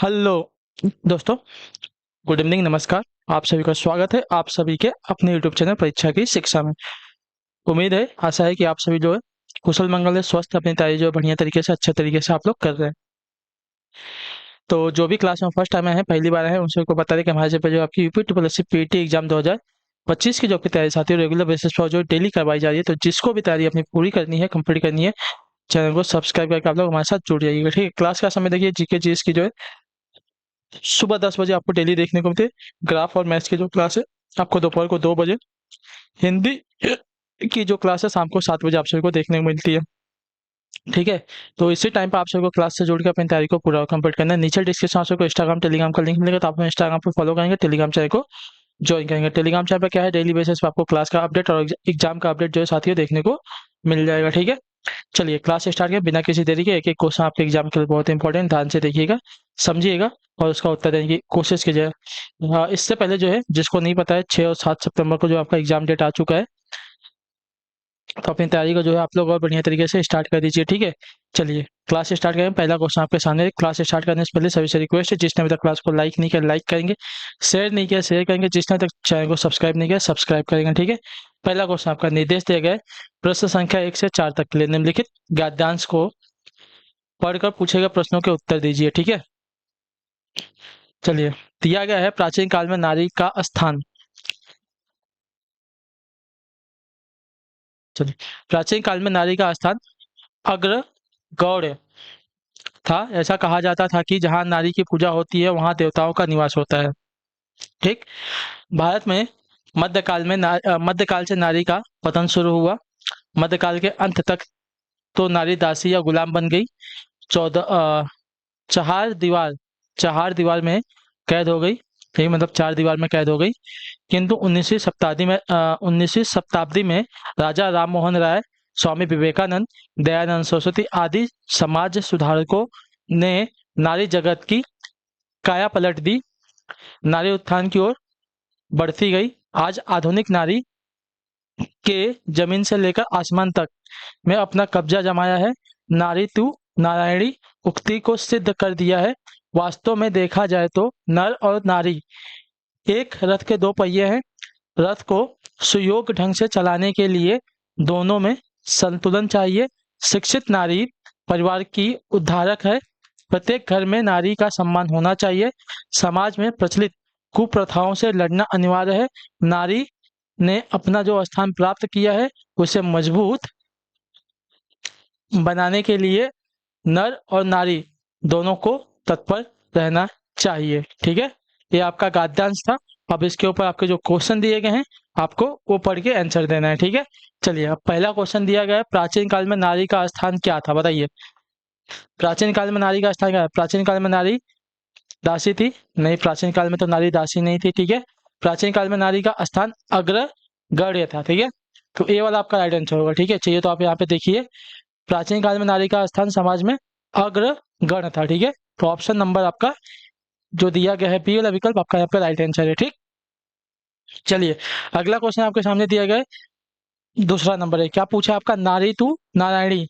Hello दोस्तों, good evening, नमस्कार। आप सभी का स्वागत है आप सभी के अपने यूट्यूब चैनल परीक्षा की शिक्षा में। उम्मीद है, आशा है कि आप सभी जो है कुशल मंगल है, स्वस्थ, अपनी तैयारी जो है बढ़िया तरीके से, अच्छे तरीके से आप लोग कर रहे हैं। तो जो भी क्लास में फर्स्ट टाइम आए हैं, पहली बार आए हैं, उन सबको बता दें कि हमारे यहाँ पे जो आपकी UP triple S C PT exam 2025 की जो आपकी तैयारी साथी है रेगुलर बेसिस पर जो डेली करवाई जा रही है। तो जिसको भी तैयारी अपनी पूरी करनी है, कंप्लीट करनी है, चैनल को सब्सक्राइब करके आप लोग हमारे साथ जुड़ जाइएगा। ठीक है, क्लास का समय देखिए, जीके जीएस की जो है सुबह 10 बजे आपको डेली देखने को मिलती है। ग्राफ और मैथ्स की जो क्लास है आपको दोपहर को 2 बजे, हिंदी की जो क्लास है शाम को 7 बजे आप सभी को देखने को मिलती है। ठीक है, तो इसी टाइम पे आप सभी को क्लास से जुड़ के अपनी तैयारी को पूरा कंप्लीट करना है। नीचे डिस्क्रिप्शन में आप सबको इंस्टाग्राम टेलीग्राम का लिंक मिलेगा, तो आप इंस्टाग्राम पे फॉलो करेंगे, टेलीग्राम चैनल को ज्वाइन करेंगे। टेलीग्राम चैनल पे क्या है, डेली बेसिस पे आपको क्लास का अपडेट और एग्जाम का अपडेट जो है साथियों देखने को मिल जाएगा। ठीक है, चलिए क्लास स्टार्ट करें बिना किसी देरी के। एक एक क्वेश्चन आपके एग्जाम के लिए बहुत इंपॉर्टेंट, ध्यान से देखिएगा, समझिएगा और उसका उत्तर देने की कोशिश कीजिएगा। इससे पहले जो है, जिसको नहीं पता है, 6 और 7 सितंबर को जो आपका एग्जाम डेट आ चुका है, तो अपनी तैयारी को जो है आप लोग और बढ़िया तरीके से स्टार्ट कर दीजिए। ठीक है, चलिए क्लास स्टार्ट करें। पहला क्वेश्चन आपके सामने है। क्लास स्टार्ट करने से पहले सभी से रिक्वेस्ट है, जिसने अभी तक क्लास को लाइक नहीं किया लाइक करेंगे, शेयर नहीं किया शेयर करेंगे, जिसने अभी तक चैनल को सब्सक्राइब नहीं किया सब्सक्राइब करेंगे। ठीक है, पहला क्वेश्चन आपका निर्देश दिया गया है, प्रश्न संख्या 1 से 4 तक के लिए निम्नलिखित गद्यांश को पढ़कर पूछे गए प्रश्नों के उत्तर दीजिए। ठीक है, चलिए दिया गया है, प्राचीन काल में नारी का स्थान। चलिए, प्राचीन काल में नारी का स्थान अग्र गौड़ था। ऐसा कहा जाता था कि जहाँ नारी की पूजा होती है वहाँ देवताओं का निवास होता है। ठीक, भारत में मध्यकाल से नारी का पतन शुरू हुआ। मध्यकाल के अंत तक तो नारी दासी या गुलाम बन गई। चौदह चहार दीवार चहार दीवार में कैद हो गई। ठीक, मतलब 4 दीवार में कैद हो गई। किंतु 19वीं शताब्दी में राजा राम मोहन राय, स्वामी विवेकानंद, दयानंद सरस्वती आदि समाज सुधारकों ने नारी जगत की काया पलट दी। नारी उत्थान की ओर बढ़ती गई। आज आधुनिक नारी के जमीन से लेकर आसमान तक में अपना कब्जा जमाया है। नारी तू नारायणी उक्ति को सिद्ध कर दिया है। वास्तव में देखा जाए तो नर और नारी एक रथ के 2 पहिए हैं। रथ को सुयोग ढंग से चलाने के लिए दोनों में संतुलन चाहिए। शिक्षित नारी परिवार की उद्धारक है। प्रत्येक घर में नारी का सम्मान होना चाहिए। समाज में प्रचलित कुप्रथाओं से लड़ना अनिवार्य है। नारी ने अपना जो स्थान प्राप्त किया है उसे मजबूत बनाने के लिए नर और नारी दोनों को तत्पर रहना चाहिए। ठीक है, ये आपका गद्यांश था। अब इसके ऊपर आपके जो क्वेश्चन दिए गए हैं आपको वो पढ़ के आंसर देना है। ठीक है, चलिए अब पहला क्वेश्चन दिया गया है, प्राचीन काल में नारी का स्थान क्या था, बताइए। प्राचीन काल में नारी का स्थान क्या है? प्राचीन काल में नारी दासी थी? नहीं, प्राचीन काल में तो नारी दासी नहीं थी। ठीक है, प्राचीन काल में नारी का स्थान अग्रगण्य था। ठीक है, तो ए वाला आपका राइट आंसर होगा। ठीक है, चाहिए तो आप यहाँ पे देखिए, प्राचीन काल में नारी का स्थान समाज में अग्रगण्य था। ठीक है, तो ऑप्शन नंबर आपका जो दिया गया है बी वाला विकल्प आपका यहाँ पे राइट आंसर है। ठीक, चलिए अगला क्वेश्चन आपके सामने दिया गया है, दूसरा नंबर है। क्या पूछा आपका, नारी तू नारायणी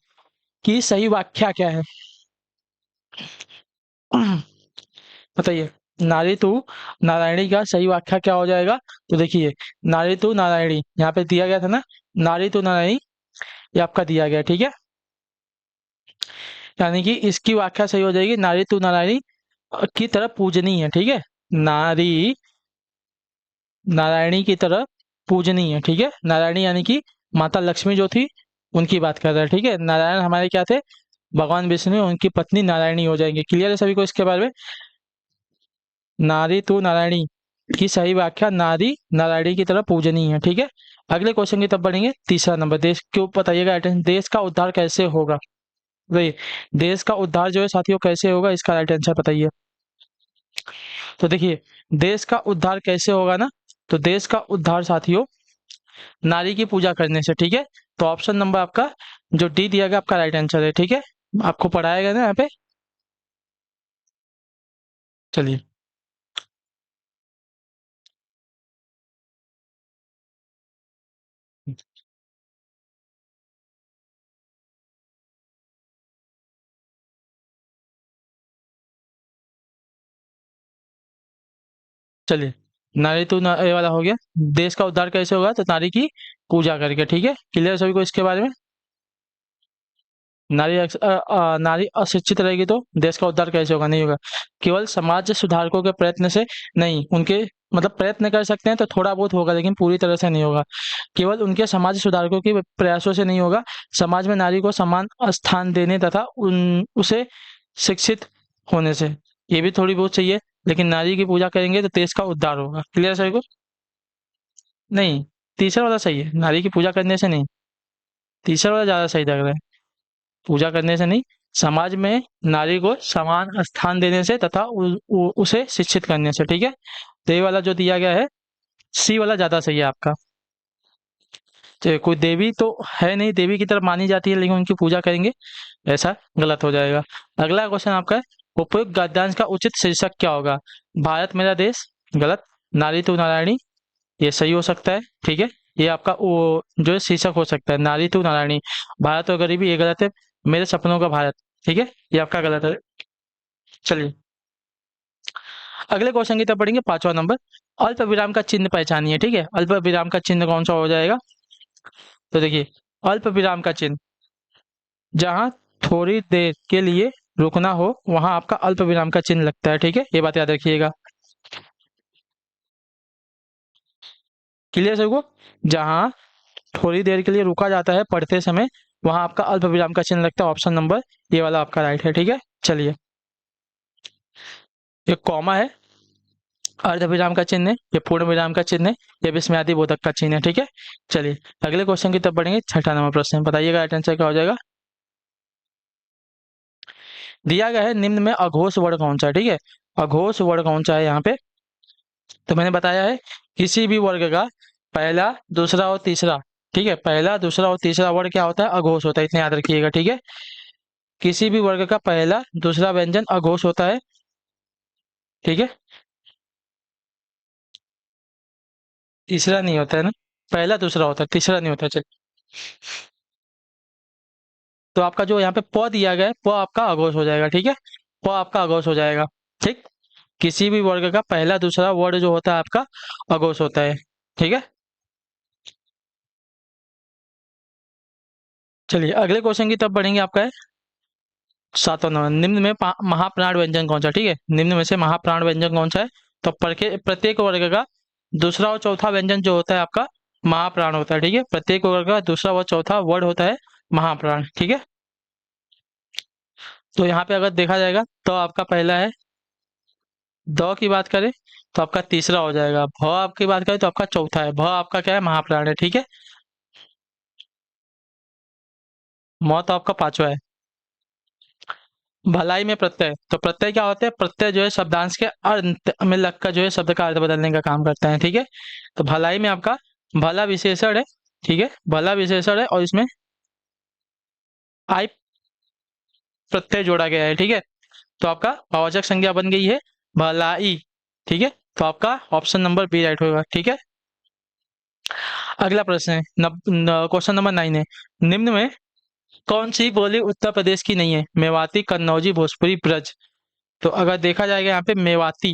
की सही व्याख्या क्या है? बताइए, नारी तू नारायणी का सही व्याख्या क्या हो जाएगा? तो देखिए, नारी तू नारायणी यहाँ पे दिया गया था ना, नारी तू नारायणी, ये आपका दिया गया। ठीक है, यानी कि इसकी व्याख्या सही हो जाएगी, नारी तू नारायणी की तरह पूजनीय है। ठीक है, नारी नारायणी की तरह पूजनीय है। ठीक है, नारायणी यानी कि माता लक्ष्मी जो थी उनकी बात कर रहा है। ठीक है, नारायण हमारे क्या थे, भगवान विष्णु, उनकी पत्नी नारायणी हो जाएंगे। क्लियर है सभी को इसके बारे में? नारी तू नारायणी की सही व्याख्या, नारी नारायणी की तरह पूजनीय है। ठीक है, अगले क्वेश्चन की तरफ बढ़ेंगे। तीसरा नंबर, देश क्यों बताइएगा, देश का उद्धार कैसे होगा? वही, देश का उद्धार जो है साथियों कैसे होगा, इसका राइट आंसर बताइए। तो देखिए, देश का उद्धार कैसे होगा ना, तो देश का उद्धार साथियों नारी की पूजा करने से। ठीक है, तो ऑप्शन नंबर आपका जो डी दिया गया आपका राइट आंसर है। ठीक है, आपको पढ़ाया गया ना यहाँ पे, चलिए। चलिए, नारी तू ये वाला हो गया। देश का उद्धार कैसे होगा? तो नारी की पूजा करके, ठीक है। क्लियर सभी को इसके बारे में? नारी अशिक्षित रहेगी तो देश का उद्धार कैसे होगा? नहीं होगा। केवल समाज सुधारकों के प्रयत्न से नहीं, उनके मतलब प्रयत्न कर सकते हैं तो थोड़ा बहुत होगा, लेकिन पूरी तरह से नहीं होगा। केवल उनके समाज सुधारकों के प्रयासों से नहीं होगा। समाज में नारी को समान स्थान देने तथा उसे शिक्षित होने से, ये भी थोड़ी बहुत चाहिए। लेकिन नारी की पूजा करेंगे तो देश का उद्धार होगा। क्लियर सभी को? नहीं, तीसरा वाला सही है, नारी की पूजा करने से नहीं। तीसरा वाला ज्यादा सही लग रहा है। पूजा करने से नहीं, समाज में नारी को समान स्थान देने से तथा उसे शिक्षित करने से, ठीक है। तो ये वाला जो दिया गया है, सी वाला ज्यादा सही है आपका। तो कोई देवी तो है नहीं, देवी की तरफ मानी जाती है लेकिन उनकी पूजा करेंगे, ऐसा गलत हो जाएगा। अगला क्वेश्चन आपका है, उपयुक्त गद्यांश का उचित शीर्षक क्या होगा? भारत मेरा देश, गलत। नारी तू नारायणी, ये सही हो सकता है, ठीक है। ये आपका वो जो है शीर्षक हो सकता है, नारी तू नारायणी। भारत और गरीबी, ये गलत है। मेरे सपनों का भारत, ठीक है, ये आपका गलत है। चलिए, अगले क्वेश्चन की तरफ पढ़ेंगे, 5वां नंबर। अल्प विराम का चिन्ह पहचानिए, ठीक है। अल्प विराम का चिन्ह कौन सा हो जाएगा? तो देखिए, अल्प विराम का चिन्ह, जहां थोड़ी देर के लिए रुकना हो वहां आपका अल्प विराम का चिन्ह लगता है, ठीक है। ये बात याद रखिएगा। क्लियर सबको? जहां थोड़ी देर के लिए रुका जाता है पढ़ते समय, वहां आपका अल्प विराम का चिन्ह लगता है। ऑप्शन नंबर ये वाला आपका राइट है, ठीक है। चलिए, ये कॉमा है, अर्ध विराम का चिन्ह है, ये पूर्ण विराम का चिन्ह है, ये विस्मयादि बोधक का चिन्ह है, ठीक है। चलिए, अगले क्वेश्चन की तरफ बढ़ेंगे। 6वां नंबर प्रश्न, बताइएगा राइट आंसर क्या हो जाएगा। दिया गया है, निम्न में अघोष वर्ण कौन सा है, ठीक है। अघोष वर्ण कौन सा है यहाँ पे? तो मैंने बताया है, किसी भी वर्ग का पहला, दूसरा और तीसरा, ठीक है, पहला, दूसरा और तीसरा वर्ग क्या होता है? अघोष होता है, इतना याद रखिएगा, ठीक है। किसी भी वर्ग का पहला, दूसरा व्यंजन अघोष होता है, ठीक है। तीसरा नहीं होता है ना, पहला दूसरा होता है, तीसरा नहीं होता है। चलिए, तो आपका जो यहाँ पे प दिया गया है, प आपका अघोष हो जाएगा, ठीक है। प आपका अघोष हो जाएगा, ठीक। किसी भी वर्ग का पहला, दूसरा वर्ड जो होता है आपका अघोष होता है, ठीक है। चलिए, अगले क्वेश्चन की तरफ बढ़ेंगे। आपका है 7वां नंबर, निम्न में महाप्राण व्यंजन कौन सा है, ठीक है। निम्न में से महाप्राण व्यंजन कौन सा है? तो प्रत्येक वर्ग का दूसरा और चौथा व्यंजन जो होता है आपका महाप्राण होता है, ठीक है। प्रत्येक वर्ग का दूसरा और चौथा वर्ड होता है महाप्राण, ठीक है। तो यहाँ पे अगर देखा जाएगा तो आपका पहला है, द की बात करें तो आपका तीसरा हो जाएगा, भ आपकी बात करें तो आपका चौथा है, भ आपका क्या है? महाप्राण है, ठीक है। म तो आपका 5वां है। भलाई में प्रत्यय, तो प्रत्यय क्या होते हैं? प्रत्यय जो है शब्दांश के अंत में लगकर जो है शब्द का अर्थ बदलने का काम करता है, ठीक है। तो भलाई में आपका भला विशेषण है, ठीक है, भला विशेषण है और इसमें आई प्रत्यय जोड़ा गया है, ठीक है। तो आपका भाववाचक संज्ञा बन गई है भलाई, ठीक है। तो आपका ऑप्शन नंबर बी राइट होगा, ठीक है। अगला प्रश्न है, क्वेश्चन नंबर 9 है, निम्न में कौन सी बोली उत्तर प्रदेश की नहीं है? मेवाती, कन्नौजी, भोजपुरी, ब्रज। तो अगर देखा जाएगा यहाँ पे मेवाती,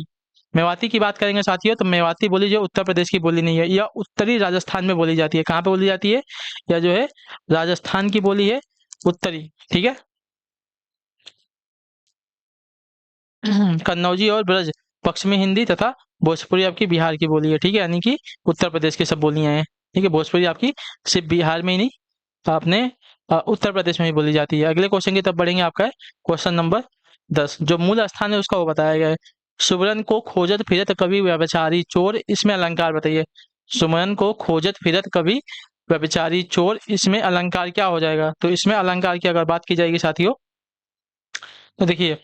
मेवाती की बात करेंगे साथियों, तो मेवाती बोली जो उत्तर प्रदेश की बोली नहीं है, यह उत्तरी राजस्थान में बोली जाती है। कहाँ पे बोली जाती है? यह जो है राजस्थान की बोली है, उत्तरी, ठीक है। कन्नौजी और ब्रज पश्चिमी हिंदी तथा भोजपुरी आपकी बिहार की बोली है, ठीक है। यानी कि उत्तर प्रदेश की सब बोलियां हैं, ठीक है। भोजपुरी आपकी सिर्फ बिहार में ही नहीं, अपने उत्तर प्रदेश में ही बोली जाती है। अगले क्वेश्चन की तरफ बढ़ेंगे। आपका है क्वेश्चन नंबर 10, जो मूल स्थान है उसका वो बताया गया है। सुमरन को खोजत फिरत कवि व्यभिचारी चोर, इसमें अलंकार बताइए। सुमरन को खोजत फिरत कवि व्यभिचारी चोर, इसमें अलंकार क्या हो जाएगा? तो इसमें अलंकार की अगर बात की जाएगी साथियों, तो देखिए,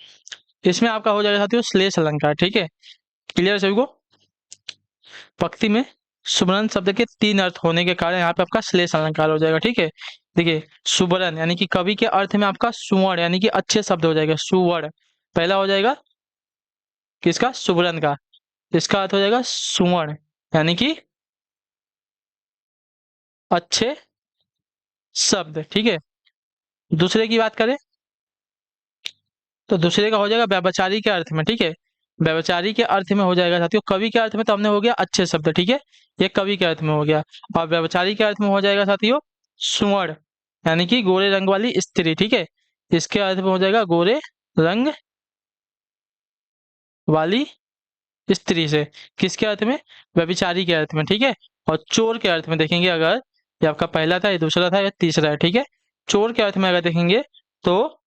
इसमें आपका हो जाएगा साथियों श्लेष अलंकार, ठीक है। क्लियर सभी को? पंक्ति में सुबरन शब्द के 3 अर्थ होने के कारण यहाँ पे आपका श्लेष अलंकार हो जाएगा, ठीक है। देखिए, सुबरन यानी कि कवि के अर्थ में आपका सुवर्ण यानी कि अच्छे शब्द हो जाएगा, सुवर्ण पहला हो जाएगा किसका? सुबरन का। इसका अर्थ हो जाएगा सुवर्ण यानी कि अच्छे शब्द, ठीक है। दूसरे की बात करें तो दूसरे का हो जाएगा व्यभिचारी के अर्थ में, ठीक है। व्यभिचारी के अर्थ में हो जाएगा साथियों, कवि के अर्थ में तो हमने हो गया अच्छे शब्द, ठीक है, ये कवि के अर्थ में हो गया। और व्यभिचारी के अर्थ में हो जाएगा साथियों सुवर्ण, यानी कि गोरे रंग वाली स्त्री, ठीक है, इसके अर्थ में हो जाएगा गोरे रंग वाली स्त्री से, किसके अर्थ में, व्यभिचारी के अर्थ में, ठीक है। और चोर के अर्थ में देखेंगे अगर, ये आपका पहला था, ये दूसरा था, ये तीसरा है, ठीक है। चोर के अर्थ में अगर देखेंगे तो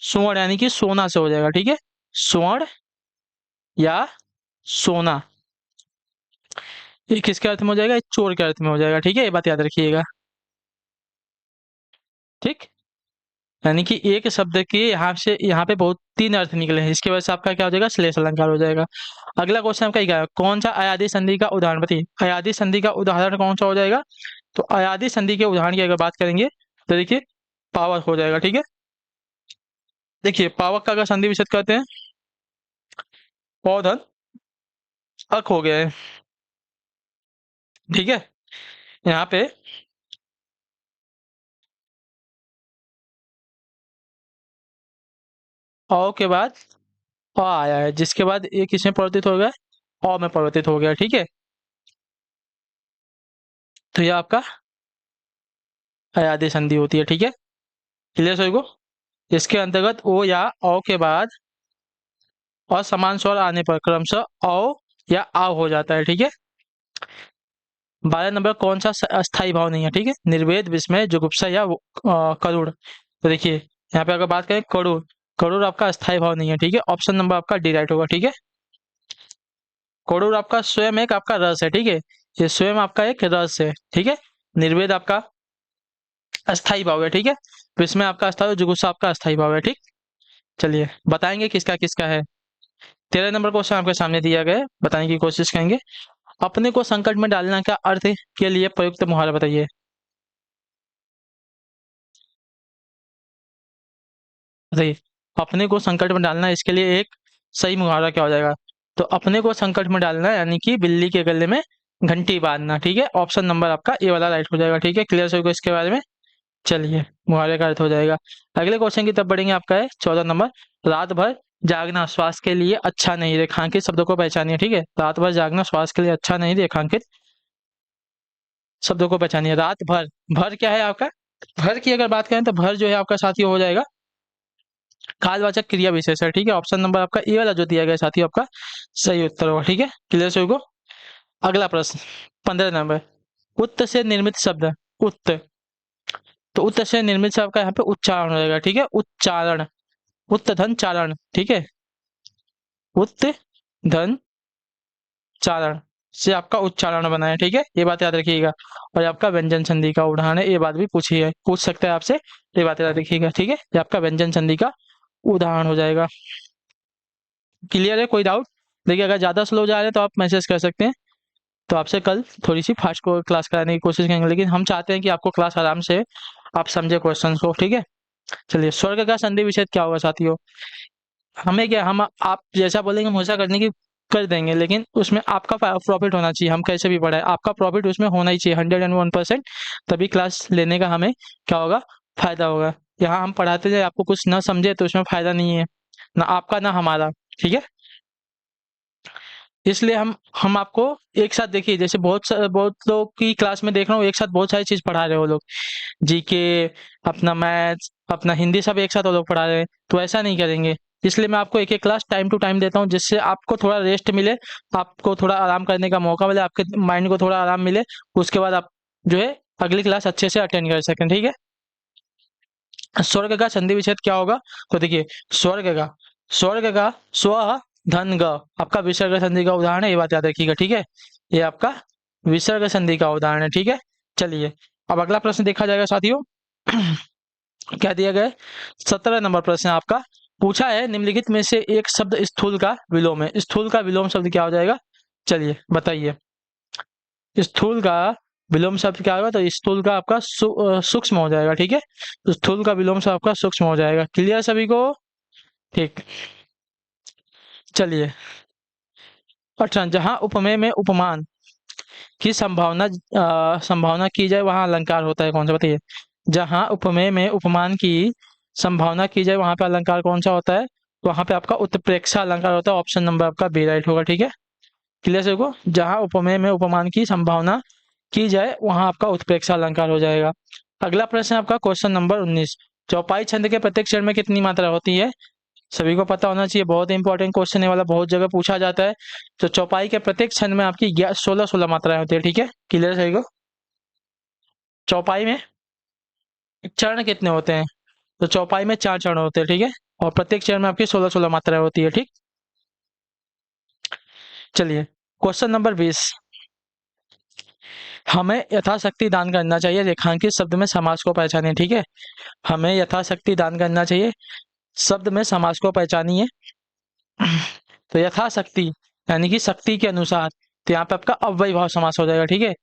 स्वर्ण यानी कि सोना से हो जाएगा, ठीक है, स्वर्ण या सोना, ये किसके अर्थ में हो जाएगा, ये चोर के अर्थ में हो जाएगा, ठीक है, ये बात याद रखिएगा, ठीक। यानी कि एक शब्द के यहाँ से यहाँ पे बहुत तीन अर्थ निकले हैं, इसकी वजह से आपका क्या हो जाएगा, श्लेष अलंकार हो जाएगा। अगला क्वेश्चन आपका क्या है, कौन सा अयादी संधि का उदाहरण बताइए, अयादी संधि का उदाहरण कौन सा हो जाएगा, तो अयादी संधि के उदाहरण की अगर बात करेंगे तो देखिए पावक हो जाएगा, ठीक है। देखिए पावक का अगर संधि विच्छेद करते हैं, पौधन अक हो गया है, ठीक है, यहाँ पे औ के बाद अ आया है, जिसके बाद ये किसमें परिवर्तित हो गया, अ में परिवर्तित हो गया, ठीक है। तो ये आपका अयादी संधि होती है, ठीक है, क्लियर सभी को। इसके अंतर्गत ओ या औ के बाद असमान स्वर आने पर क्रमशः औ या आव हो जाता है, ठीक है। 12 नंबर कौन सा अस्थाई भाव नहीं है, ठीक है, निर्वेद, विस्मय, जुगुप्सा या करुण। तो देखिए यहाँ पे अगर बात करें करुण, करुण आपका अस्थाई भाव नहीं है, ठीक है, ऑप्शन नंबर आपका डी राइट होगा, ठीक है। करुण आपका स्वयं एक आपका रस है, ठीक है, ये स्वयं आपका एक रस है, ठीक है। निर्वेद आपका अस्थाई भाव है, ठीक है, विस्मय आपका अस्थाई, जुगुप्सा आपका अस्थाई भाव है, ठीक। चलिए बताएंगे किसका किसका है। 13 नंबर क्वेश्चन आपके सामने दिया गया है, बताने की कोशिश करेंगे। अपने को संकट में डालना का अर्थ के लिए प्रयुक्त मुहावरा बताइए। बताइए अपने को संकट में डालना, इसके लिए एक सही मुहावरा क्या हो जाएगा, तो अपने को संकट में डालना यानी कि बिल्ली के गले में घंटी बांधना, ठीक है, ऑप्शन नंबर आपका ए वाला राइट हो जाएगा, ठीक है, क्लियर सभी को इसके बारे में। चलिए मुहावरे का अर्थ हो जाएगा। अगले क्वेश्चन की तरफ बढ़ेंगे, आपका है 14 नंबर, रात भर जागना स्वास्थ्य के लिए अच्छा नहीं, रेखांकित शब्दों को पहचानिए, ठीक है, रात भर जागना स्वास्थ्य के लिए अच्छा नहीं, रेखांकित शब्दों को पहचानिए। रात भर, भर क्या है आपका, भर की अगर बात करें तो भर जो है आपका साथी हो जाएगा कालवाचक क्रिया विशेष है, ठीक है, ऑप्शन नंबर आपका ए वाला जो दिया गया साथी आपका सही उत्तर होगा, ठीक है, क्लियर सभी को। अगला प्रश्न 15 नंबर, उत्त से निर्मित शब्द, उत्त, तो उत्त से निर्मित शब्द का यहाँ पे उच्चारण हो जाएगा, ठीक है, उच्चारण, उत्त धन चारण, ठीक है, उत्त धन चारण से आपका उच्चारण बना है, ठीक है, ये बात याद रखिएगा। और ये आपका व्यंजन संधि का उदाहरण है, ये बात भी पूछी है, पूछ सकता है आपसे, ये बात याद रखिएगा, ठीक है, ये आपका व्यंजन संधि का उदाहरण हो जाएगा। क्लियर है, कोई डाउट। देखिए अगर ज़्यादा स्लो जा रहे हैं तो आप मैसेज कर सकते हैं, तो आपसे कल थोड़ी सी फास्ट को क्लास कराने की कोशिश करेंगे, लेकिन हम चाहते हैं कि आपको क्लास आराम से आप समझे क्वेश्चन को, ठीक है। चलिए स्वर्ग का संधि विच्छेद क्या होगा साथियों, हमें क्या, हम आप जैसा बोलेंगे हम वैसा करने की कर देंगे, लेकिन उसमें आपका प्रॉफिट होना चाहिए, हम कैसे भी पढ़ाए आपका प्रॉफिट उसमें होना ही चाहिए 101%, तभी क्लास लेने का हमें क्या होगा, फायदा होगा। यहाँ हम पढ़ाते जाए आपको कुछ ना समझे तो उसमें फायदा नहीं है, ना आपका ना हमारा, ठीक है। इसलिए हम आपको एक साथ, देखिए जैसे बहुत लोग की क्लास में देख रहा हूँ एक साथ बहुत सारी चीज पढ़ा रहे हो लोग, जीके, अपना मैथ्स, अपना हिंदी, सब एक साथ वो लोग पढ़ा रहे हैं, तो ऐसा नहीं करेंगे। इसलिए मैं आपको एक एक क्लास टाइम टू टाइम देता हूँ, जिससे आपको थोड़ा रेस्ट मिले, आपको थोड़ा आराम करने का मौका मिले, आपके माइंड को थोड़ा आराम मिले, उसके बाद आप जो है अगली क्लास अच्छे से अटेंड कर सकें, ठीक है। स्वर्ग का संधि विच्छेद क्या होगा, तो देखिए स्वर्ग का स्व धन ग आपका विसर्ग संधि का उदाहरण है, ये बात याद रखिएगा, ठीक है, ये आपका विसर्ग संधि का उदाहरण है, ठीक है। चलिए अब अगला प्रश्न देखा जाएगा साथियों। क्या दिया गया है, 17 नंबर प्रश्न आपका पूछा है, निम्नलिखित में से एक शब्द स्थूल का विलोम है, स्थूल का विलोम शब्द क्या हो जाएगा, चलिए बताइए। स्थूल का विलोम शब्द क्या होगा, तो स्थूल का आपका सूक्ष्म हो जाएगा, ठीक है, तो स्थूल का विलोम शब्द आपका सूक्ष्म हो जाएगा, क्लियर सभी को, ठीक। चलिए 18, जहां उपमेय में उपमान की संभावना की जाए वहां अलंकार होता है, कौन सा बताइए। जहां उपमेय में उपमान की संभावना की जाए वहां पे अलंकार कौन सा होता है, वहां पे आपका उत्प्रेक्षा अलंकार होता है। ऑप्शन नंबर आपका बी राइट होगा। ठीक है, क्लियर से को जहां उपमेय में उपमान की संभावना की जाए वहां आपका उत्प्रेक्षा अलंकार हो जाएगा। अगला प्रश्न है आपका क्वेश्चन नंबर 19। चौपाई छंद के प्रत्येक क्षण में कितनी मात्रा होती है? सभी को पता होना चाहिए, बहुत इंपॉर्टेंट क्वेश्चन है वाला, बहुत जगह पूछा जाता है। तो चौपाई के प्रत्येक छंद में आपकी 16 मात्राएं होती है। ठीक है, क्लियर सही को। चौपाई में चरण कितने होते हैं? तो चौपाई में 4 चरण होते हैं। ठीक है, और प्रत्येक चरण में आपकी 16 मात्राएं होती है। ठीक, चलिए क्वेश्चन नंबर 20। हमें यथाशक्ति दान करना चाहिए, रेखांकित शब्द में समास को पहचाने। ठीक है, हमें यथाशक्ति दान करना चाहिए, शब्द में समास को पहचानिए। तो यथाशक्ति यानी कि शक्ति के अनुसार, तो यहाँ पे आपका अव्ययी भाव समास हो जाएगा। ठीक है,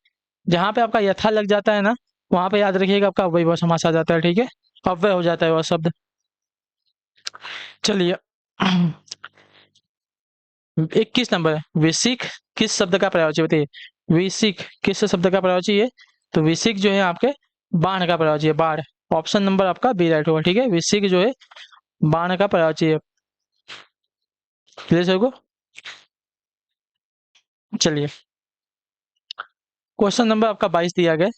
जहां पे आपका यथा लग जाता है ना, वहां पे याद रखिएगा आपका अव्ययी भाव समास आ जाता है। ठीक है, अव्यय हो जाता है वह शब्द। चलिए 21 नंबर है, विसिक किस शब्द का प्रयोज्य? बताइए, विसिक किस शब्द का प्रयोज्य है? तो विसिक जो है आपके बाण का प्रयोज्य है, बाण। ऑप्शन नंबर आपका बी राइट होगा। ठीक है, विसिक जो है बाण का प्रयोज्य है। क्लियर सबको? चलिए क्वेश्चन नंबर आपका 22 दिया गया,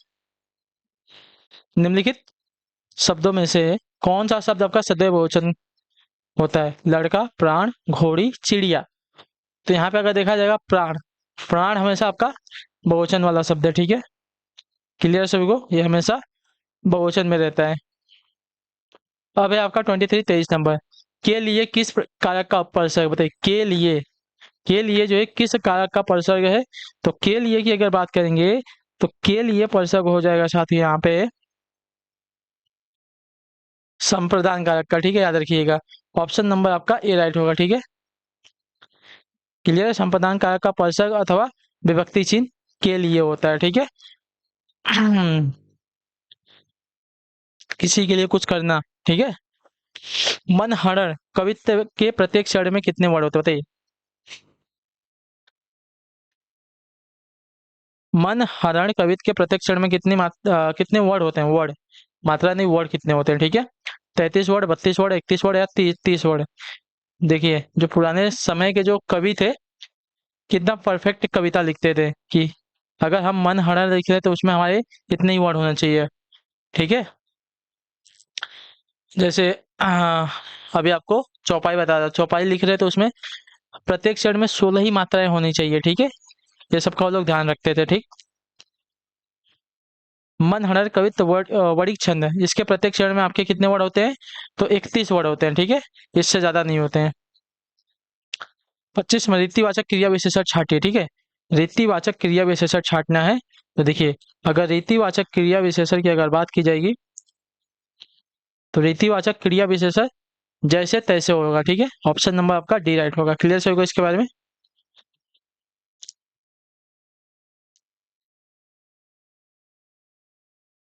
निम्नलिखित शब्दों में से कौन सा शब्द आपका सदैव बहुवचन होता है? लड़का, प्राण, घोड़ी, चिड़िया। तो यहाँ पे अगर देखा जाएगा प्राण, प्राण हमेशा आपका बहुवचन वाला शब्द है। ठीक है, क्लियर सभी को, ये हमेशा बहुवचन में रहता है। अब है आपका 23 नंबर, के लिए किस कारक का उपसर्ग? बताइए, के लिए जो है किस कारक का परसर्ग है? तो के लिए की अगर बात करेंगे तो के लिए परसर्ग हो जाएगा साथी यहाँ पे संप्रदान कारक का। ठीक है, याद रखिएगा, ऑप्शन नंबर आपका ए राइट होगा। ठीक है, क्लियर है, संप्रदान कारक का परसर्ग अथवा विभक्ति चिन्ह के लिए होता है। ठीक है किसी के लिए कुछ करना। ठीक है, मनहरण कवित्व के प्रत्येक शब्द में कितने वर्ड होते हैं? बताइए, मनहरण कवित्व के प्रत्येक क्षण में कितने वर्ड होते हैं? वर्ड, मात्रा नहीं, वर्ड कितने होते हैं? ठीक है, 33 वर्ड, 32 वर्ड, 31 वर्ड या 30 वर्ड। देखिए जो पुराने समय के जो कवि थे कितना परफेक्ट कविता लिखते थे कि अगर हम मन हरण लिख रहे हैं तो उसमें हमारे इतने ही वर्ड होना चाहिए। ठीक है, जैसे अभी आपको चौपाई बता रहा, चौपाई लिख रहे हैं तो उसमें प्रत्येक शब्द में 16 ही मात्राएं होनी चाहिए। ठीक है, ये सबका वो लोग ध्यान रखते थे। ठीक, मन हड़र कवित्व वर्डिक छंद है, इसके प्रत्येक शब्द में आपके कितने वर्ड होते हैं? तो 31 वर्ड होते हैं। ठीक है, इससे ज्यादा नहीं होते हैं। 25 में रीतिवाचक क्रिया विशेषण छाटिए। ठीक है, रीतिवाचक क्रिया विशेषण छाटना है। तो देखिए अगर रीतिवाचक क्रिया विशेषण की अगर बात की जाएगी तो रीतिवाचक क्रिया विशेषण जैसे तैसे होगा। ठीक है, ऑप्शन नंबर आपका डी राइट होगा। क्लियर से होगा इसके बारे में?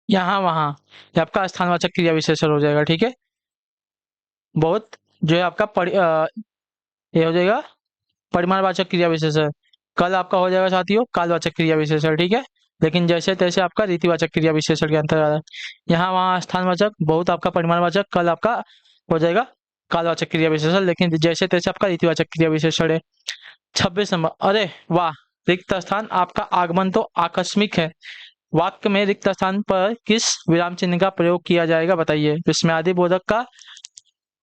यहाँ वहाँ ये आपका स्थानवाचक क्रिया विशेषण हो जाएगा। ठीक है, बहुत जो है आपका ये हो जाएगा परिमाणवाचक क्रिया विशेषण। कल आपका हो जाएगा साथियों कालवाचक क्रिया विशेषण। ठीक है, लेकिन जैसे तैसे आपका रीतिवाचक क्रिया विशेषण के अंतर आ रहा है। यहाँ वहाँ स्थानवाचक, बहुत आपका परिमाणवाचक, कल आपका हो जाएगा कालवाचक क्रिया विशेषण, लेकिन जैसे तैसे आपका रीतिवाचक क्रिया विशेषण है। 26 नंबर, अरे वाह, रिक्त स्थान आपका आगमन तो आकस्मिक है। वाक्य में रिक्त स्थान पर किस विराम चिन्ह का प्रयोग किया जाएगा? बताइए, विस्मयादि बोधक का,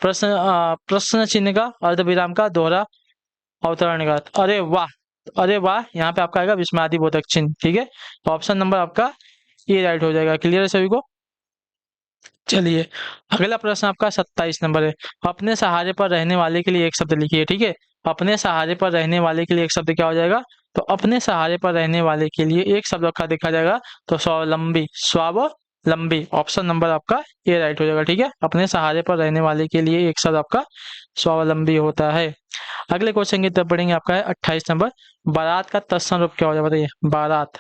प्रश्न चिन्ह का, अर्ध विराम का, दोहरा अवतरण का। अरे वाह, अरे वाह, यहाँ पे आपका आएगा विस्मयादि बोधक चिन्ह। ठीक है, तो ऑप्शन नंबर आपका ए राइट हो जाएगा। क्लियर है सभी को? चलिए अगला प्रश्न आपका 27 नंबर है, अपने सहारे पर रहने वाले के लिए एक शब्द लिखिए। ठीक है, अपने सहारे पर रहने वाले के लिए एक शब्द क्या हो जाएगा? तो अपने सहारे पर रहने वाले के लिए एक शब्द का देखा जाएगा तो स्वावलंबी, स्वावलंबी। ऑप्शन नंबर आपका ए राइट हो जाएगा। ठीक है, अपने सहारे पर रहने वाले के लिए एक शब्द आपका स्वावलंबी होता है। अगले क्वेश्चन की तरफ बढ़ेंगे, आपका है 28 नंबर, बारात का तत्सम रूप क्या हो जाएगा? बताइए, बारात।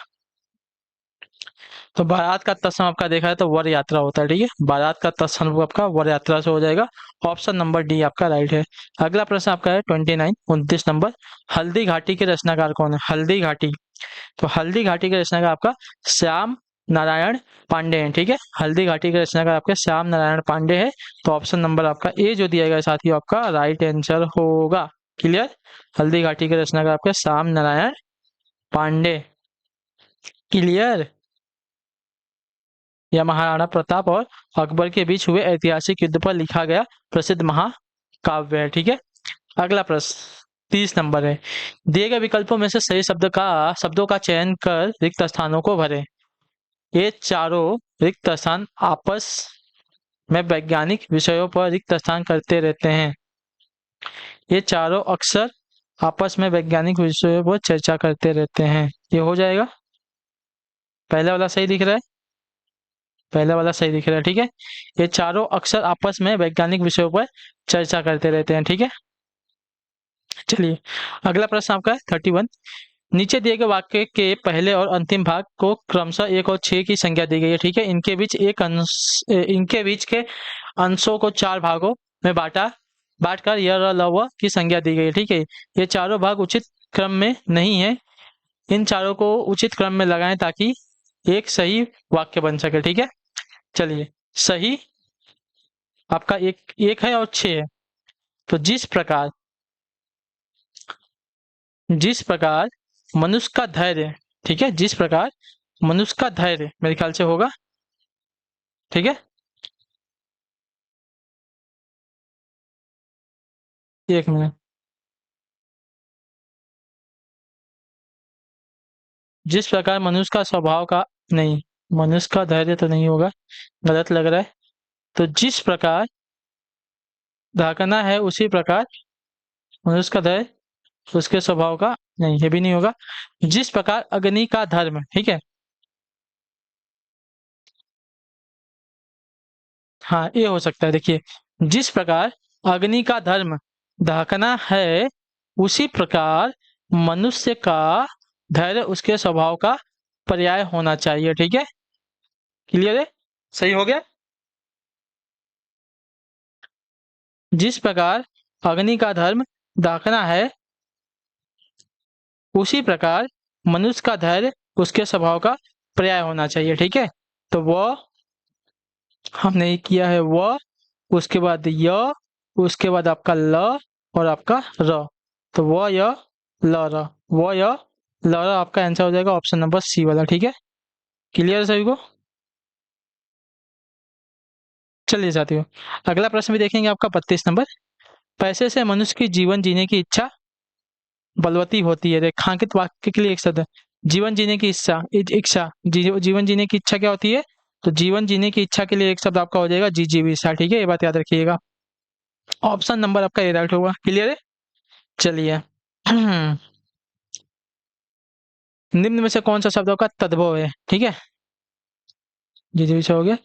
तो बारात का तत्सम आपका देखा है तो वर यात्रा होता है। ठीक है, बारात का तत्सम रूप आपका वर यात्रा से हो जाएगा। ऑप्शन नंबर डी आपका राइट है। अगला प्रश्न आपका है 29 नंबर, हल्दी घाटी के रचनाकार कौन है? हल्दी घाटी, तो हल्दी घाटी के रचनाकार आपका श्याम नारायण पांडे हैं। ठीक है, हल्दी घाटी के रचनाकार आपके श्याम नारायण पांडे है। तो ऑप्शन नंबर आपका ए जो दिया गया साथियों आपका राइट आंसर होगा। क्लियर, हल्दी घाटी के रचनाकार आपके श्याम नारायण पांडे। क्लियर, यह महाराणा प्रताप और अकबर के बीच हुए ऐतिहासिक युद्ध पर लिखा गया प्रसिद्ध महाकाव्य है। ठीक है, अगला प्रश्न 30 नंबर है। दिए गए विकल्पों में से सही शब्दों का चयन कर रिक्त स्थानों को भरें। ये चारों रिक्त स्थान आपस में वैज्ञानिक विषयों पर रिक्त स्थान करते रहते हैं। ये चारों अक्सर आपस में वैज्ञानिक विषयों पर चर्चा करते रहते हैं। ये हो जाएगा, पहला वाला सही दिख रहा है, पहला वाला सही दिख रहा है। ठीक है, ये चारों अक्सर आपस में वैज्ञानिक विषयों पर चर्चा करते रहते हैं। ठीक है, चलिए अगला प्रश्न आपका है 31। नीचे दिए गए वाक्य के पहले और अंतिम भाग को क्रमशः 1 और 6 की संख्या दी गई है। ठीक है, इनके बीच के अंशों को 4 भागों में बांटकर य र ल व की संख्या दी गई है। ठीक है, ये चारों भाग उचित क्रम में नहीं है, इन चारों को उचित क्रम में लगाएं ताकि एक सही वाक्य बन सके। ठीक है, चलिए सही आपका एक है और 6 है। तो जिस प्रकार मनुष्य का धैर्य, ठीक है, जिस प्रकार मनुष्य का धैर्य मेरे ख्याल से होगा। ठीक है, एक मिनट, जिस प्रकार मनुष्य का स्वभाव का, नहीं, मनुष्य का धैर्य तो नहीं होगा, गलत लग रहा है। तो जिस प्रकार दाखना है उसी प्रकार मनुष्य का धैर्य उसके स्वभाव का, नहीं ये भी नहीं होगा। जिस प्रकार अग्नि का धर्म, ठीक है, हाँ ये हो सकता है। देखिए, जिस प्रकार अग्नि का धर्म दहकना है उसी प्रकार मनुष्य का धैर्य उसके स्वभाव का पर्याय होना चाहिए। ठीक है, क्लियर है, सही हो गया। जिस प्रकार अग्नि का धर्म दाखना है उसी प्रकार मनुष्य का धैर्य उसके स्वभाव का पर्याय होना चाहिए। ठीक है, तो वह हमने किया है, वह, उसके बाद य, उसके बाद आपका ल और आपका र। तो वह य ल र, वह य ल र आपका आंसर हो जाएगा ऑप्शन नंबर सी वाला। ठीक है, क्लियर है सभी को। चलिए साथियों, अगला प्रश्न भी देखेंगे आपका 32 नंबर। पैसे से मनुष्य की जीवन जीने की इच्छा बलवती होती है। रेखांकित वाक्य के लिए एक शब्द है। जीवन जीने की इच्छा, इच्छा, जीवन जीने की इच्छा क्या होती है? तो जीवन जीने की इच्छा के लिए एक शब्द आपका हो जाएगा जिजीविषा। ठीक है, ये बात याद रखिएगा। ऑप्शन नंबर आपका ए राइट होगा। क्लियर है, चलिए निम्न में से कौन सा शब्द का तद्भव है? ठीक है, जिजीविषा हो गया।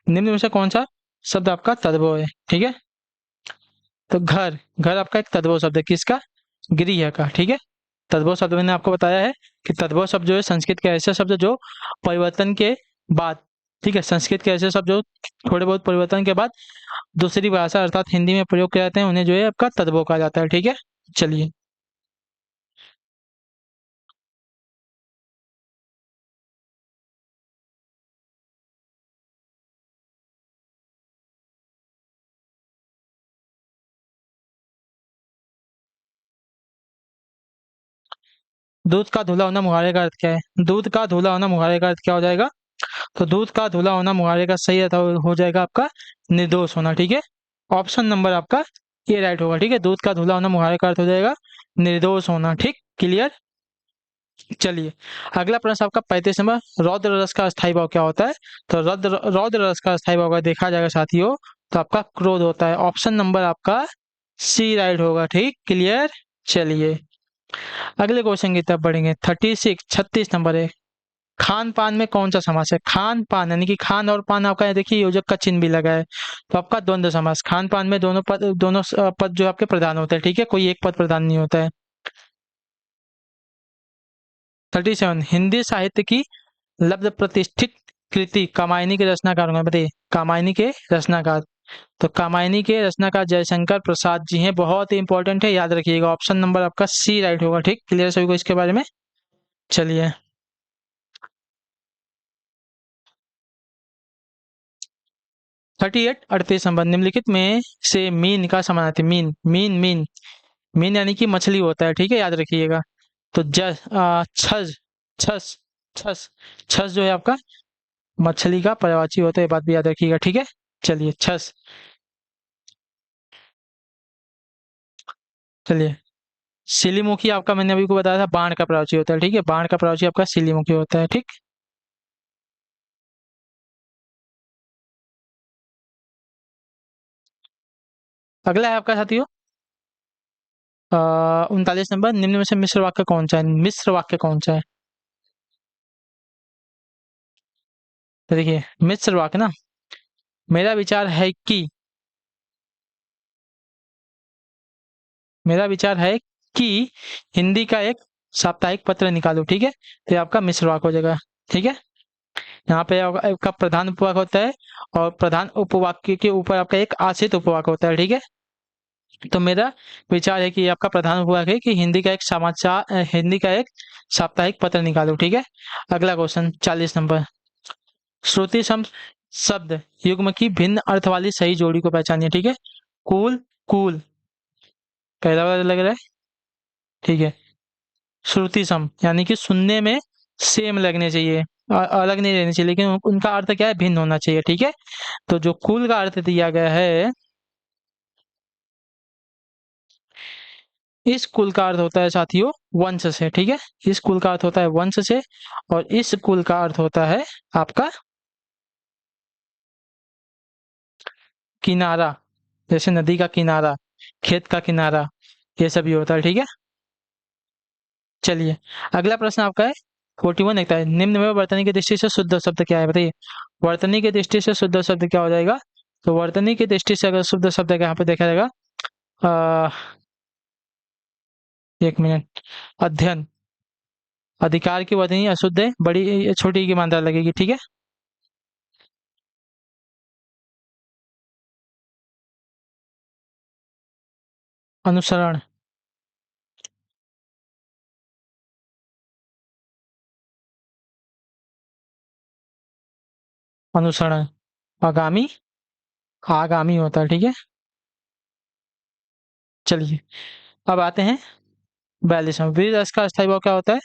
निम्न में से कौन सा शब्द आपका तद्भव है? ठीक है, तो घर, घर आपका एक तद्भव शब्द है, किसका? गृह का। ठीक है, तद्भव शब्द मैंने आपको बताया है कि तद्भव शब्द जो है संस्कृत के ऐसे शब्द जो परिवर्तन के बाद, ठीक है, संस्कृत के ऐसे शब्द जो थोड़े बहुत परिवर्तन के बाद दूसरी भाषा अर्थात हिंदी में प्रयोग किए जाते हैं उन्हें जो है आपका तद्भव कहा जाता है। ठीक है, चलिए दूध का धुला होना मुहावरे का अर्थ क्या है? दूध का धुला होना मुहावरे का अर्थ क्या हो जाएगा? तो दूध का धुला होना मुहावरे का सही अर्थ हो जाएगा आपका निर्दोष होना। ठीक है, ऑप्शन नंबर आपका ये राइट होगा। ठीक है, दूध का धुला होना मुहावरे का अर्थ हो जाएगा निर्दोष होना। ठीक, क्लियर। चलिए अगला प्रश्न आपका 35 नंबर। रौद्र रस का स्थायी भाव क्या होता है? तो रौद्र रस का स्थायी भाव अगर देखा जाएगा साथियों तो आपका क्रोध होता है। ऑप्शन नंबर आपका सी राइट होगा। ठीक, क्लियर। चलिए अगले क्वेश्चन की तरफ बढ़ेंगे। 36 नंबर है। खान पान में कौन सा समास है? खान पान यानी कि खान और पान आपका है, देखिए योजक का चिन्ह भी लगा है, तो आपका द्वंद्व समास। खान पान में दोनों पद जो आपके प्रधान होते हैं। ठीक है, कोई एक पद प्रधान नहीं होता है। 37 हिंदी साहित्य की लब्ध प्रतिष्ठित कृति कामायनी के रचनाकार होंगे। बताइए, कामायनी के रचनाकार। तो कामायनी के रचनाकार जयशंकर प्रसाद जी हैं। बहुत ही इंपॉर्टेंट है, याद रखिएगा। ऑप्शन नंबर आपका सी राइट होगा। ठीक, क्लियर सभी को इसके बारे में। चलिए 38 38 नंबर, निम्नलिखित में से मीन का समानार्थी, मीन मीन मीन मीन यानी कि मछली होता है, ठीक है, याद रखिएगा। तो छज छस छस छस जो है आपका मछली का पर्यायवाची होता है, ये बात भी याद रखिएगा, ठीक है। चलिए छस। चलिए सिलीमुखी आपका मैंने अभी को बताया था बाण का पर्यायवाची होता है, ठीक है, बाण का पर्यायवाची आपका सिलीमुखी होता है, ठीक। अगला है आपका साथियों 39 नंबर, निम्न में से मिश्र वाक्य कौन सा है, मिश्र वाक्य कौन सा है। तो देखिए मिश्र वाक्य ना, मेरा विचार है कि, मेरा विचार है कि हिंदी का एक साप्ताहिक पत्र निकालो, ठीक है, तो ये आपका मिश्र वाक्य हो जाएगा, ठीक है। यहाँ पे आपका प्रधान उपवाक्य होता है और प्रधान उपवाक्य के ऊपर आपका एक आश्रित उपवाक्य होता है, ठीक है। तो मेरा विचार है कि ये आपका प्रधान उपवाक्य है कि हिंदी का एक हिंदी का एक साप्ताहिक पत्र निकालो, ठीक है। अगला क्वेश्चन 40 नंबर, श्रुति सम शब्द युग्म की भिन्न अर्थ वाली सही जोड़ी को पहचानिए, ठीक है। कूल कूल पहला वाला लग रहा है, ठीक है। श्रुति सम यानी कि सुनने में सेम लगने चाहिए, अलग नहीं रहने चाहिए, लेकिन उनका अर्थ क्या है, भिन्न होना चाहिए, ठीक है। तो जो कुल का अर्थ दिया गया है, इस कुल का अर्थ होता है साथियों वंश से, ठीक है। इस कुल का अर्थ होता है वंश से, और इस कुल का अर्थ होता है आपका किनारा, जैसे नदी का किनारा, खेत का किनारा, ये सभी होता है, ठीक है। चलिए अगला प्रश्न आपका है 41, एक है निम्न में वर्तनी की दृष्टि से शुद्ध शब्द क्या है, बताइए। वर्तनी की दृष्टि से शुद्ध शब्द क्या हो जाएगा। तो वर्तनी की दृष्टि से अगर शुद्ध शब्द का यहाँ पे देखा जाएगा, अ, एक मिनट, अध्ययन, अधिकार की वर्तनी अशुद्ध है, बड़ी छोटी की मात्रा लगेगी, ठीक है। अनुसरण, अनुसरण, आगामी, आगामी होता है, ठीक है। चलिए अब आते हैं 42 में, वीर रस का स्थायी भाव क्या होता है।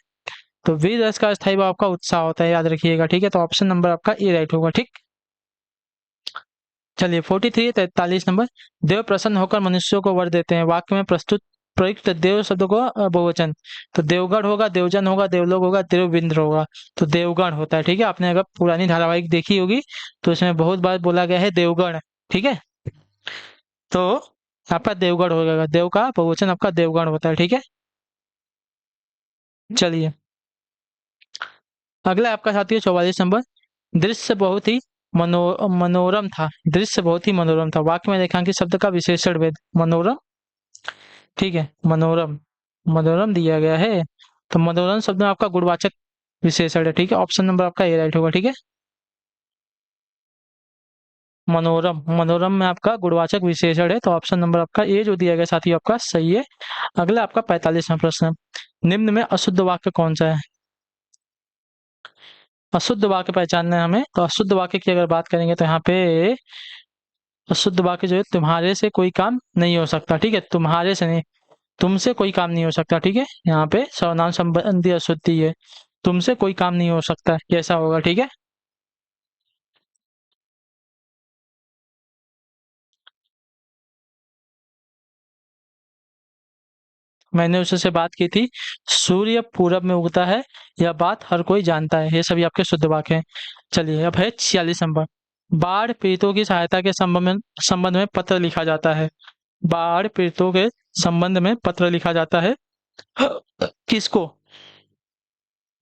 तो वीर रस का स्थायी भाव आपका उत्साह होता है, याद रखिएगा, ठीक है। तो ऑप्शन नंबर आपका ए राइट होगा, ठीक। चलिए 43 43 नंबर, देव प्रसन्न होकर मनुष्यों को वर देते हैं, वाक्य में प्रस्तुत प्रयुक्त देव शब्द को बहुवचन। तो देवगढ़ होगा, देवजन होगा, देवलोक होगा, देवविंद्र होगा। तो देवगण होता है, ठीक है। आपने अगर पुरानी धारावाहिक देखी होगी तो इसमें बहुत बार बोला गया है देवगण, ठीक है। तो आपका देवगढ़ होगा, देव का बहुवचन आपका देवगण होता है, ठीक है। चलिए अगला आपका साथी है 44 नंबर, दृश्य बहुत ही मनोरम था, दृश्य बहुत ही मनोरम था, वाक्य में रेखांकित शब्द का विशेषण भेद, मनोरम, ठीक है, मनोरम, मनोरम दिया गया है। तो मनोरम शब्द में आपका गुणवाचक विशेषण है, ठीक है। ऑप्शन नंबर आपका ए राइट होगा, ठीक है। मनोरम, मनोरम में आपका गुणवाचक विशेषण है, तो ऑप्शन नंबर आपका ए जो दिया गया साथी आपका सही है। अगला आपका 45वां प्रश्न, निम्न में अशुद्ध वाक्य कौन सा है। अशुद्ध वाक्य पहचानना है हमें, तो अशुद्ध वाक्य की अगर बात करेंगे तो यहाँ पे अशुद्ध वाक्य जो है, तुम्हारे से कोई काम नहीं हो सकता, ठीक है। तुम्हारे से नहीं, तुमसे कोई काम नहीं हो सकता, ठीक है। यहाँ पे सर्वनाम संबंधी अशुद्धि है, तुमसे कोई काम नहीं हो सकता, कैसा होगा, ठीक है। मैंने उससे बात की थी, सूर्य पूरब में उगता है, यह बात हर कोई जानता है, ये सभी आपके शुद्ध वाक्य हैं। चलिए अब है 46 नंबर, बाढ़ पीड़ितों की सहायता के संबंध में पत्र लिखा जाता है, बाढ़ पीड़ितों के संबंध में पत्र लिखा जाता है किसको,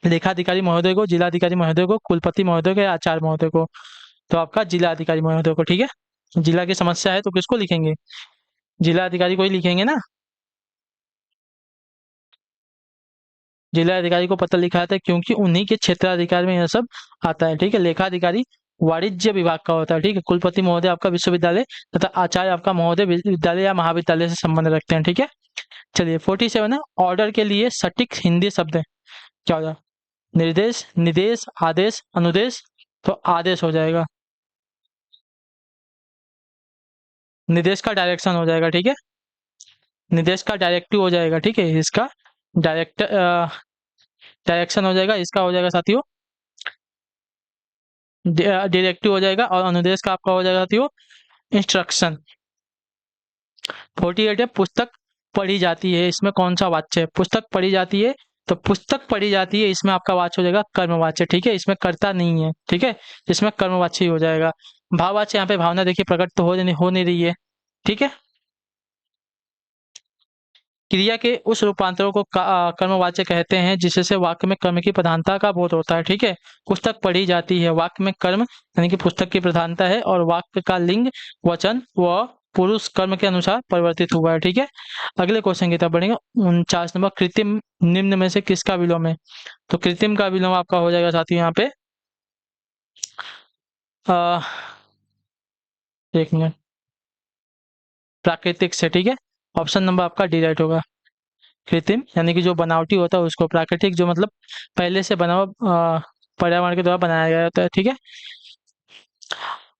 लेखाधिकारी महोदय को, जिलाधिकारी महोदय को, कुलपति महोदय को, या आचार्य महोदय को। तो आपका जिलाधिकारी महोदय को, ठीक है। जिला की समस्या है तो किसको लिखेंगे, जिलाधिकारी को ही लिखेंगे ना। जिलाधिकारी को पत्र लिखा जाता है क्योंकि उन्हीं के क्षेत्राधिकार में यह सब आता है, ठीक है। लेखाधिकारी वाणिज्य विभाग का होता है, ठीक है। कुलपति महोदय आपका विश्वविद्यालय तथा आचार्य आपका महोदय विद्यालय या महाविद्यालय से संबंध रखते हैं, ठीक है। चलिए 47 है, ऑर्डर के लिए सटीक हिंदी शब्द है, क्या होगा, निर्देश, निदेश, आदेश, अनुदेश। तो आदेश हो जाएगा। निर्देश का डायरेक्शन हो जाएगा, ठीक है, निर्देश का डायरेक्टिव हो जाएगा, ठीक है, इसका डायरेक्ट डायरेक्शन हो जाएगा, इसका हो जाएगा साथियों डायरेक्टिव हो जाएगा, और अनुदेश का आपका हो जाएगा साथियों इंस्ट्रक्शन। 48 है पुस्तक पढ़ी जाती है, इसमें कौन सा वाच्य है, पुस्तक पढ़ी जाती है, तो पुस्तक पढ़ी जाती है इसमें आपका वाच्य हो जाएगा कर्मवाच्य, ठीक है, इसमें कर्ता नहीं है, ठीक है, इसमें कर्मवाच्य ही हो जाएगा। भाववाच्य यहाँ पे भावना देखिए प्रकट तो हो नहीं रही है, ठीक है। क्रिया के उस रूपांतरों को कर्मवाच्य कहते हैं जिससे वाक्य में कर्म की प्रधानता का बोध होता है, ठीक है। पुस्तक पढ़ी जाती है, वाक्य में कर्म यानी कि पुस्तक की प्रधानता है, और वाक्य का लिंग वचन व पुरुष कर्म के अनुसार परिवर्तित हुआ है, ठीक है। अगले क्वेश्चन की तरफ बढ़ेंगे। 49 नंबर, कृत्रिम निम्न में से किसका विलोम है, तो कृत्रिम का विलोम आपका हो जाएगा साथी यहाँ पे आ, एक मिनट, प्राकृतिक से, ठीक है, ऑप्शन नंबर आपका डी राइट होगा। कृत्रिम यानी कि जो बनावटी होता है उसको, प्राकृतिक जो मतलब पहले से बना हुआ पर्यावरण के द्वारा बनाया गया होता है, ठीक है।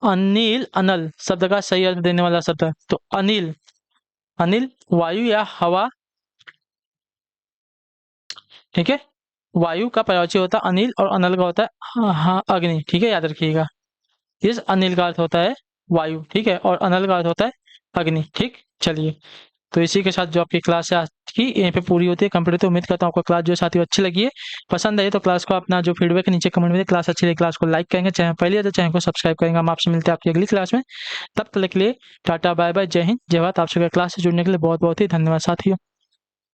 अनिल अनल शब्द का सही अर्थ देने वाला शब्द है, तो अनिल, अनिल वायु या हवा, ठीक है, वायु का पर्यायवाची होता है अनिल, और अनल का होता है हाँ अग्नि, ठीक है, याद रखिएगा। इस अनिल का अर्थ होता है वायु, ठीक है, और अनल का अर्थ होता है अग्नि, ठीक। चलिए, तो इसी के साथ जो आपकी क्लास है आज की यहीं पे पूरी होती है कंप्लीट। तो उम्मीद करता हूँ आपको क्लास जो है साथियों अच्छी लगी है, पसंद आई तो क्लास को अपना जो फीडबैक नीचे कमेंट में क्लास अच्छी लगी क्लास को लाइक करेंगे, चैनल पहले तो चैनल को सब्सक्राइब करेंगे। हम आपसे मिलते हैं आपकी अगली क्लास में, तब तक के लिए टाटा बाय बाय, जय हिंद जय भारत। आप सभी क्लास से जुड़ने के लिए बहुत बहुत ही धन्यवाद साथियों।